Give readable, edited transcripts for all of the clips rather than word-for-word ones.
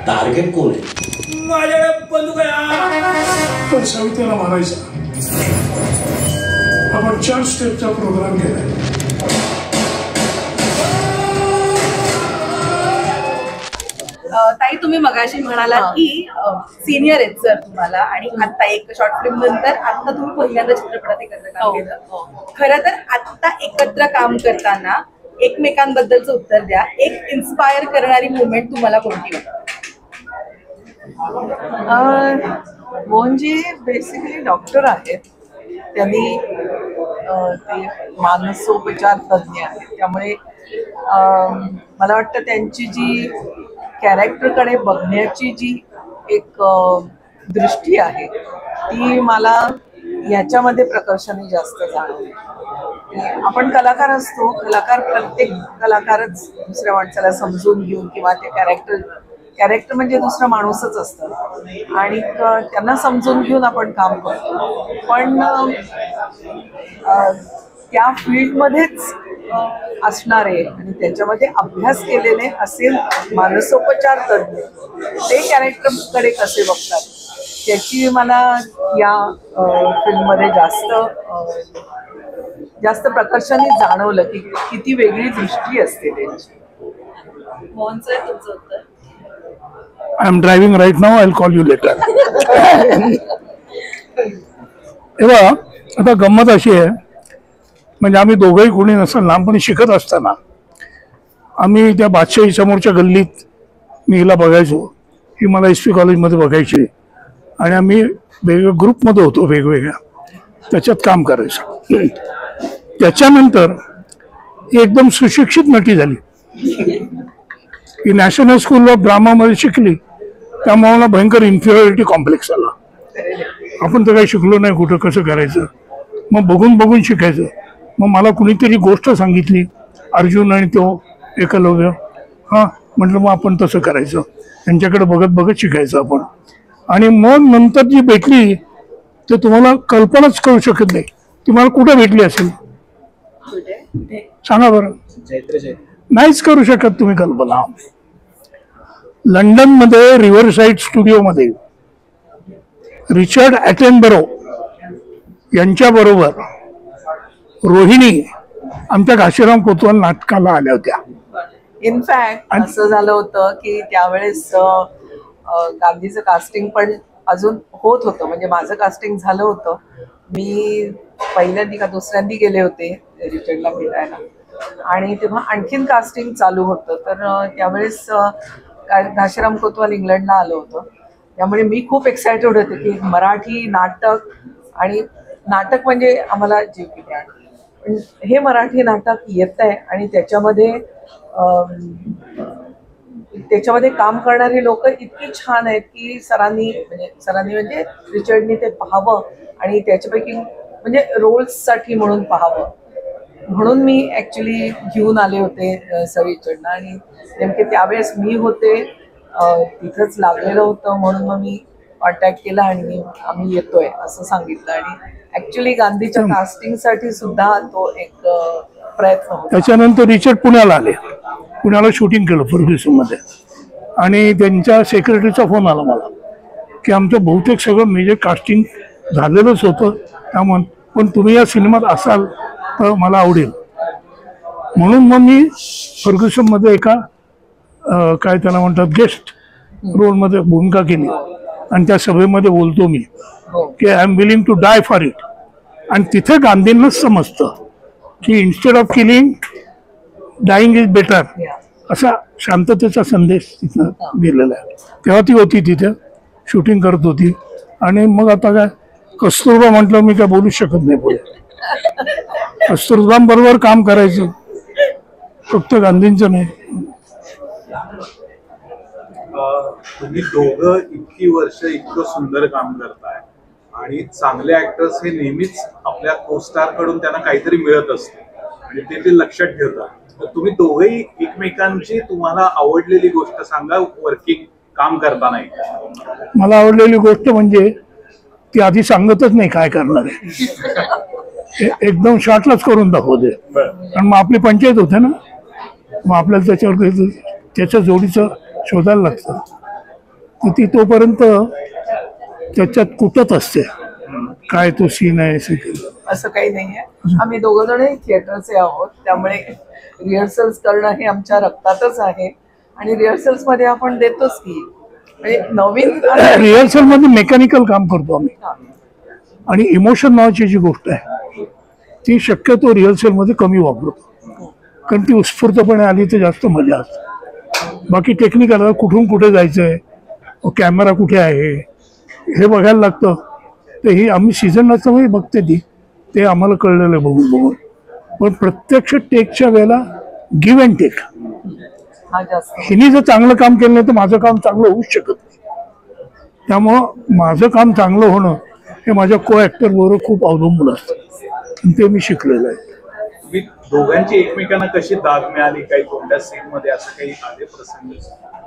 Target कोण आहे? माझ्याकडे बंदूक आहे. पण सवितेला मारायचा. आपण 4 स्टेपचा प्रोग्राम केलाय. ताई, तुम्ही मगाशी म्हणालात की सिनियर आहेत सर तुम्हाला, आणि आता एक शॉर्ट फिल्म नंतर आता तुम्ही पहिल्यांदा चित्रपटात एकत्र काम केलं. खरं तर आता एकत्र काम करताना एकमेकांबद्दलचं उत्तर द्या. एक इन्स्पायर करणारी मुवमेंट तुम्हाला कोणती होती? मोहनजी बेसिकली डॉक्टर आहेत. त्यांनी ते मानसोपचार तज्ज्ञ आहेत. त्यामुळे मला वाटतं त्यांची जी कॅरेक्टरकडे बघण्याची जी एक दृष्टी आहे ती मला याच्यामध्ये प्रकर्षाने जास्त जाणवली. आपण कलाकार असतो, प्रत्येक कलाकारच दुसऱ्या माणसाला समजून घेऊन किंवा ते कॅरेक्टर म्हणजे दुसरा माणूसच असतं आणि त्यांना समजून घेऊन आपण काम करतो. पण त्या फील्डमध्येच असणारे आणि त्याच्यामध्ये अभ्यास केलेले असे मानसोपचार तज्ज्ञ ते कॅरेक्टरकडे कसे बघतात त्याची मला या फिल्ममध्ये जास्त प्रकर्षाने जाणवलं की किती वेगळी दृष्टी असते त्यांची. मोहन सर, तुमचं उत्तर? I am driving right now. I'll call you later. आता गंमत अशी आहे, म्हणजे आम्ही दोघंही कोणी नसताना लहानपणी शिकत असताना आम्ही त्या बादशाही समोरच्या गल्लीत मी हिला बघायचो. ही मला SP कॉलेजमध्ये बघायची आणि आम्ही वेगवेगळ्या ग्रुपमध्ये होतो, वेगवेगळ्या त्याच्यात काम करायचं. त्याच्यानंतर एकदम सुशिक्षित नटी झाली. ही नॅशनल स्कूल ऑफ ड्रामामध्ये शिकली, त्यामुळे मला भयंकर इन्फिरियरिटी कॉम्प्लेक्स आला. आपण तर काही शिकलो नाही कुठं कसं करायचं, मग बघून बघून शिकायचं. मग मला कुणीतरी गोष्ट सांगितली, अर्जुन आणि तो एकलव्य. हां म्हटलं मग आपण तसं करायचं, त्यांच्याकडे बघत बघत शिकायचं आपण. आणि मग नंतर जी भेटली ते तुम्हाला कल्पनाच करू शकत नाही. ती मला कुठं भेटली असेल सांगा बरं? नाहीच करू शकत तुम्ही कल्पना. लंडनमध्ये रिव्हरसाईड स्टुडिओमध्ये रिचर्ड ॲटनबरो यांच्याबरोबर रोहिणी आमच्या घाशीराम कोतवाल नाटकाला आल्या होत्या. इनफॅक्ट असं झालं होतं की त्यावेळेस गांधीचं कास्टिंग पण अजून होत होतं. म्हणजे माझं कास्टिंग झालं होतं. मी पहिल्यांदी का दुसऱ्यांदी गेले होते रिचर्डला भेटायला आणि तेव्हा आणखीन कास्टिंग चालू होतं. तर त्यावेळेस घाशीराम कोतवाल इंग्लंडला आलं होतं. त्यामुळे मी खूप एक्सायटेड होते की मराठी नाटक, आणि नाटक म्हणजे आम्हाला जीव की प्राण. पण हे मराठी नाटक येत आहे आणि त्याच्यामध्ये काम करणारी लोक इतकी छान आहेत की सरांनी म्हणजे रिचर्डनी ते पाहावं आणि त्याच्यापैकी म्हणजे रोल्ससाठी म्हणून पाहावं म्हणून मी ॲक्च्युली घेऊन आले होते सर रिचर्डना. आणि नेमके त्यावेळेस मी होते तिथंच लागलेलं होतं म्हणून मग मी कॉन्टॅक्ट केला आणि आम्ही येतोय असं सांगितलं. आणि ॲक्च्युली गांधीच्या कास्टिंगसाठी सुद्धा तो एक प्रयत्न होता. त्याच्यानंतर रिचर्ड पुण्याला आले, पुण्याला शूटिंग केलं फर्ग्युसनमध्ये. आणि त्यांच्या सेक्रेटरीचा फोन आला मला की आमचं बहुतेक सगळं मेजर कास्टिंग झालेलंच होतं, त्यामुळे पण तुम्ही या सिनेमात असाल तर मला आवडेल. म्हणून मग मी फर्ग्युसनमध्ये एका काय त्याला म्हणतात गेस्ट रोलमध्ये भूमिका केली. आणि त्या सभेमध्ये बोलतो मी की I am willing to die for it. आणि तिथे गांधींनाच समजतं की instead of killing dying is better, असा शांततेचा संदेश तिथं दिलेला आहे. तेव्हा ती होती तिथे शूटिंग करत होती. आणि मग आता काय कस्तुरबा म्हटलं मी काय बोलूच शकत नाही पुढे. कस्तुरबांबरोबर काम करायचं, फक्त गांधींचं नाही. तुम्ही दोघं इतकी वर्ष इतकं सुंदर काम करताय आणि चांगले ऍक्टर्स हे नेहमीच आपल्या को स्टार कडून त्यांना काहीतरी मिळत असते आणि ते लक्षात ठेवतात. तर तुम्ही दोघेही एकमेकांची तुम्हाला आवडलेली गोष्ट सांगा वर्किंग काम करताना. मला आवडलेली गोष्ट म्हणजे ती आधी सांगतच नाही काय करणार आहे, एकदम शॉर्टलाच करून दाखवते. आणि मग आपली पंचायत होते ना, मग आपल्याला त्याच्यावर त्याच्या जोडीचं शोधायला लागतं. तर ती तोपर्यंत त्याच्यात कुटत असते काय तो सीन आहे असं काही नाहीये. आम्ही दोघं जणही थिएटरचे आहोत, त्यामुळे रिहर्सल्स करणं हे आमच्या रक्तातच आहे आणि रिहर्सल्स मध्ये आपण देतोच की, म्हणजे नवीन रिहर्सल मध्ये मेकॅनिकल काम करतो आम्ही. आणि इमोशन नावाची जी गोष्ट आहे ती शक्यतो रिहर्सल मध्ये कमी वापरतो, कारण ती उत्स्फूर्तपणे आली तर जास्त मजा असते. बाकी टेक्निकल कुठून कुठे जायचंय, कॅमेरा कुठे आहे हे बघायला लागतं. तर ही आम्ही सीझन नसल्यामुळे बघते ती, ते आम्हाला कळलेलं आहे बघून बघून. पण प्रत्यक्ष टेकच्या वेळेला गिव्ह अँड टेक, हा जास्त हिने जर चांगलं काम केलं नाही तर माझं काम चांगलं होऊच शकत नाही. त्यामुळं माझं काम चांगलं होणं हे माझ्या को ॲक्टर बरोबर खूप अवलंबून असतं, ते मी शिकलेलं आहे. तुम्ही दोघांची एकमेकांना कशी दाद मिळाली, काही कोणत्या सीन मध्ये असं काही आले प्रसंग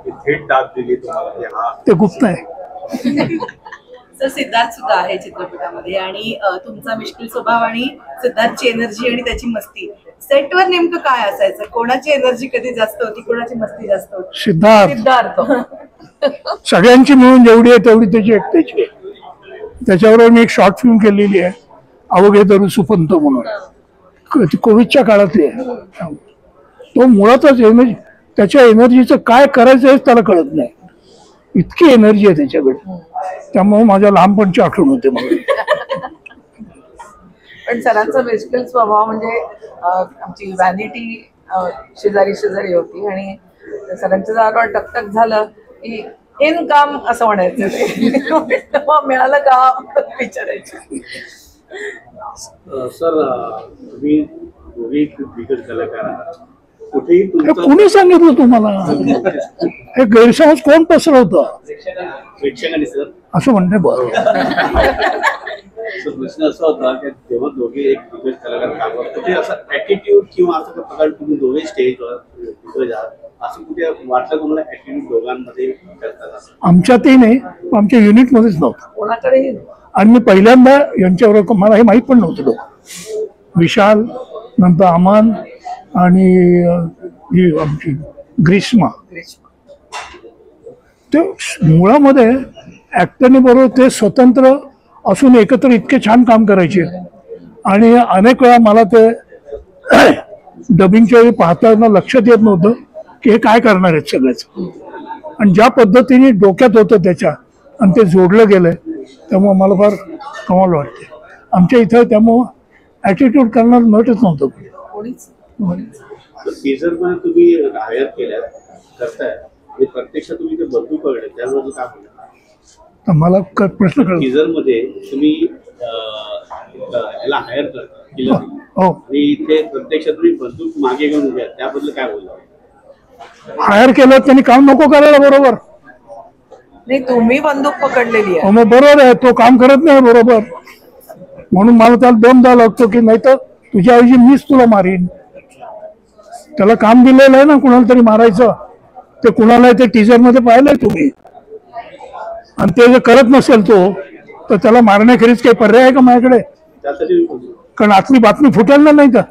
की थेट दाद दिली तुम्हाला की हा ते गुप्त आहे. सर सिद्धार्थ सुद्धा आहे चित्रपटामध्ये आणि तुमचा मिश्किल स्वभाव आणि सिद्धार्थची एनर्जी आणि त्याची मस्ती सेटवर नेमकं काय असायचं? कोणाची एनर्जी कधी जास्त होती, कोणाची मस्ती जास्त होती? सिद्धार्थ सिद्धार्थ सगळ्यांची मिळून जेवढी आहे तेवढी त्याची एकट्याची आहे. त्याच्याबरोबर मी एक शॉर्ट फिल्म केलेली आहे अवघे धरू सुपंत म्हणून, ती कोविडच्या काळातली आहे. तो मुळातच एनर्जी, त्याच्या एनर्जीचं काय करायचं हेच त्याला कळत नाही, इतकी एनर्जी आहे त्याच्याकडे. त्यामुळे माझ्या लहानपणची आठवण होते मला. पण सरांचा बेसिकल स्वभाव म्हणजे आमची व्हॅनिटी शेजारी शेजारी होती आणि सरांचं जरा टकटक झालं की इन काम असं म्हणायचं ते. तेव्हा मिळालं काम विचारायचं. सर तुम्ही दोघेही खूप बिकट कलाकार आहात. कुठेही हे तुमचं कोणी सांगितलं तुम्हाला? हे गैरसमज कोण पसरवतं प्रेक्षकांनी सर असं म्हणणे बरं. प्रश्न असा होता की जेव्हा दोघे एक बिकट कलाकार काम करतो ते असं ऍटिट्यूड किंवा असं प्रकार तुम्ही दोघे स्टेजवर दिग्गज आहात असं कुठे वाटलं तुम्हाला ऍटिट्यूड दोघांमध्ये करतात असं? आमच्यातही नाही, आमच्या युनिटमध्येच नव्हतं. कोणाकडेही आणि मी पहिल्यांदा यांच्यावर मला हे माहीत पण नव्हतं. विशाल, नंतर अमन आणि ही आमची ग्रीष्मा, ते मुळामध्ये ऍक्टरने बरोबर ते स्वतंत्र असून एकत्र इतके छान काम करायचे. आणि अनेक वेळा मला ते डबिंगच्या वेळी पाहताना लक्षात येत नव्हतं की हे काय करणार आहेत सगळ्याच. आणि ज्या पद्धतीने डोक्यात होतं त्याच्या आणि ते जोडलं गेलंय त्यामुळं मला फार कमाल वाटते. आमच्या इथं त्यामुळं ॲटिट्यूड करणार नटच नव्हतं कोणीच. टीजर मध्ये तुम्ही हायर केल्या करताय आणि प्रत्यक्षात तुम्ही ते बंदूक पकडले त्याबद्दल काय बोलता? तर मला प्रश्न कळला. टीजर मध्ये तुम्ही याला हायर केलं हो, आणि इथे प्रत्यक्षात तुम्ही बंदूक मागे घेऊन उभे आहात. त्याबद्दल काय बोलता? हायर केलं त्यांनी काम नको करायला. बरोबर, नाही तुम्ही बंदूक पकडलेली आहे. मग बरोबर आहे, तो काम करत नाही बरोबर, म्हणून मला त्याला दम द्यावा लागतो की नाही तर तुझ्या ऐवजी मीच तुला मारीन. त्याला काम दिलेलं आहे ना कुणाला तरी मारायचं, ते कुणाला ते टीजर मध्ये पाहिलंय तुम्ही. आणि ते जर करत नसेल तो तर त्याला मारण्याखेरीज काही पर्याय आहे का माझ्याकडे? त्यासाठी कारण आतली बातमी फुटायला नाही का?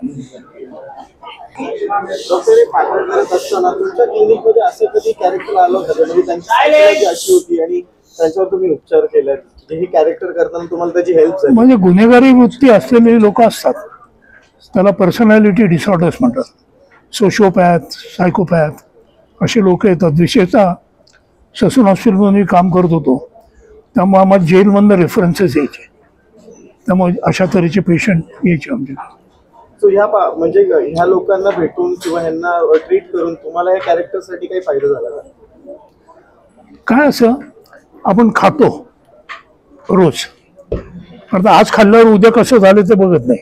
डॉक्टर पात्र करत असताना तुमच्या क्लिनिकमध्ये असं कधी कॅरेक्टर आलं होतं म्हणजे त्यांची स्थिती अशी होती आणि त्यांच्यावर तुम्ही उपचार केले, हे कॅरेक्टर करताना तुम्हाला त्याची हेल्प झाली? म्हणजे गुन्हेगारी वृत्ती असलेली लोक असतात, त्याला पर्सनॅलिटी डिसऑर्डर्स म्हणतात. सोशिओपॅथ, सायकोपॅथ असे लोक येतात. विशेषतः ससून हॉस्पिटलमध्ये मी काम करत होतो त्यामुळे आम्हाला जेलमधनं रेफरन्सेस यायचे, त्यामुळे अशा तऱ्हेचे पेशंट यायचे आमच्याकडे. सो म्हणजे ह्या लोकांना भेटून किंवा ह्यांना ट्रीट करून तुम्हाला या कॅरेक्टरसाठी काही फायदा झाला का? काय असं आपण खातो रोज, आता आज खाल्ल्यावर उद्या कसं झालं ते बघत नाही.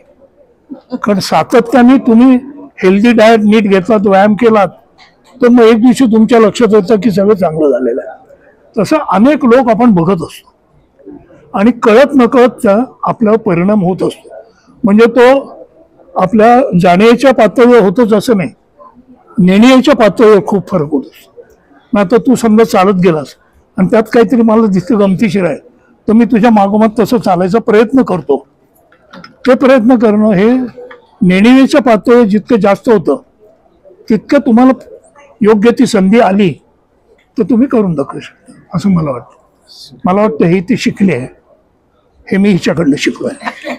कारण सातत्याने तुम्ही हेल्दी डाएट नीट घेतलात, व्यायाम केलात तर मग एक दिवशी तुमच्या लक्षात येतं की सगळं चांगलं झालेलं आहे. तसं अनेक लोक आपण बघत असतो आणि कळत नकळत आपल्यावर परिणाम होत असतो. म्हणजे तो आपल्या जाणीवेच्या पातळीवर होतोच असं नाही, नेणीवेच्या पातळीवर खूप फरक होत असतो. मग आता तू समजा चालत गेलास आणि त्यात काहीतरी मला दिसतं गमतीशीर आहे तर मी तुझ्या मागोमाग तसं चालायचा प्रयत्न करतो. ते प्रयत्न करणं हे नेणीवेच्या पातळीवर जितकं जास्त होतं तितकं तुम्हाला योग्य ती संधी आली तर तुम्ही करून दाखवू शकता असं मला वाटतं. मला वाटतं हे ती शिकली आहे, हे मी हिच्याकडनं शिकलो आहे.